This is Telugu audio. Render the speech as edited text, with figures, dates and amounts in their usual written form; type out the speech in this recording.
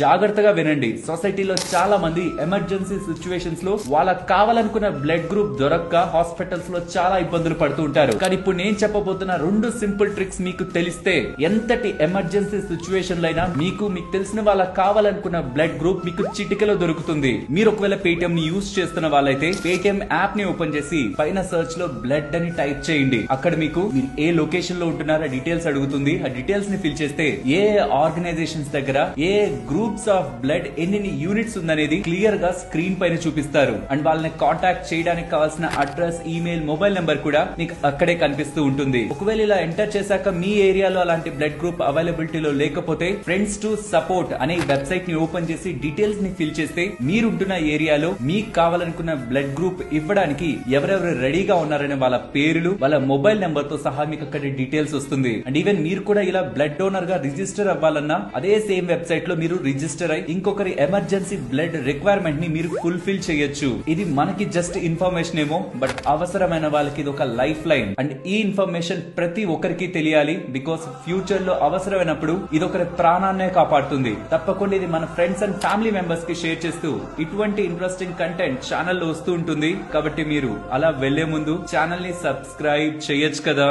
జాగ్రత్తగా వినండి. సొసైటీలో చాలా మంది ఎమర్జెన్సీ సిచ్యువేషన్స్ లో వాళ్ళకి కావాలనుకున్న బ్లడ్ గ్రూప్ దొరక్క హాస్పిటల్స్ లో చాలా ఇబ్బందులు పడుతూ ఉంటారు. కానీ ఇప్పుడు నేను చెప్పబోతున్న 2 సింపుల్ ట్రిక్స్ మీకు తెలిస్తే ఎంతటి ఎమర్జెన్సీ సిచ్యువేషన్ లైనా మీకు తెలిసిన వాళ్ళకి కావాలనుకున్న బ్లడ్ గ్రూప్ మీకు చిటికలో దొరుకుతుంది. మీరు ఒకవేళ పేటిఎం ని యూజ్ చేస్తున్న వాళ్ళైతే పేటిఎం యాప్ ని ఓపెన్ చేసి పైన సర్చ్ లో బ్లడ్ అని టైప్ చేయండి. అక్కడ మీకు మీరు ఏ లొకేషన్ లో ఉంటున్నారో డీటెయిల్స్ అడుగుతుంది. ఆ డీటెయిల్స్ ని ఫిల్ చేస్తే ఏ ఆర్గనైజేషన్స్ దగ్గర ఏ గ్రూప్స్ ఆఫ్ బ్లడ్ ఎన్ని యూనిట్స్ ఉందనేది క్లియర్ గా స్క్రీన్ పైన చూపిస్తారు. అండ్ వాళ్ళని కాంటాక్ట్ చేయడానికి కావాల్సిన అడ్రస్, ఈమెయిల్, మొబైల్ నెంబర్ కూడా మీకు అక్కడే కనిపిస్తూ ఉంటుంది. ఒకవేళ ఇలా ఎంటర్ చేశాక మీ ఏరియాలో అలాంటి బ్లడ్ గ్రూప్ అవైలబిలిటీలో లేకపోతే ఫ్రెండ్స్ టు సపోర్ట్ అనే వెబ్సైట్ ని ఓపెన్ చేసి డీటెయిల్స్ ని ఫిల్ చేస్తే మీరుంటున్న ఏరియాలో మీకు కావాలనుకున్న బ్లడ్ గ్రూప్ ఇవ్వడానికి ఎవరెవరు రెడీగా ఉన్నారనే వాళ్ళ పేర్లు, వాళ్ళ మొబైల్ నెంబర్ తో సహా మీకు అక్కడ డీటెయిల్స్ వస్తుంది. అండ్ ఈవెన్ మీరు కూడా ఇలా బ్లడ్ డోనర్ గా రిజిస్టర్ అవ్వాలన్నా అదే సేమ్ వెబ్సైట్ లో మీరు రిజిస్టర్ అయి ఇంకొకరి ఎమర్జెన్సీ బ్లడ్ రిక్వైర్మెంట్ ని మీరు ఫుల్ఫిల్ చేయొచ్చు. ఇది మనకి జస్ట్ ఇన్ఫర్మేషన్ ఏమో, బట్ అవసరమైన వాళ్ళకి ఇది ఒక లైఫ్ లైన్. అండ్ ఈ ఇన్ఫర్మేషన్ ప్రతి ఒక్కరికి తెలియాలి. బికాస్ ఫ్యూచర్ లో అవసరమైనప్పుడు ఇది ఒకరి ప్రాణాన్నే కాపాడుతుంది. తప్పకుండా ఇది మన ఫ్రెండ్స్ అండ్ ఫ్యామిలీ మెంబర్స్ కి షేర్ చేస్తూ ఇటువంటి ఇంట్రెస్టింగ్ కంటెంట్ ఛానల్ లో వస్తూ ఉంటుంది. కాబట్టి మీరు అలా వెళ్లే ముందు ఛానల్ ని సబ్స్క్రైబ్ చేయొచ్చు కదా.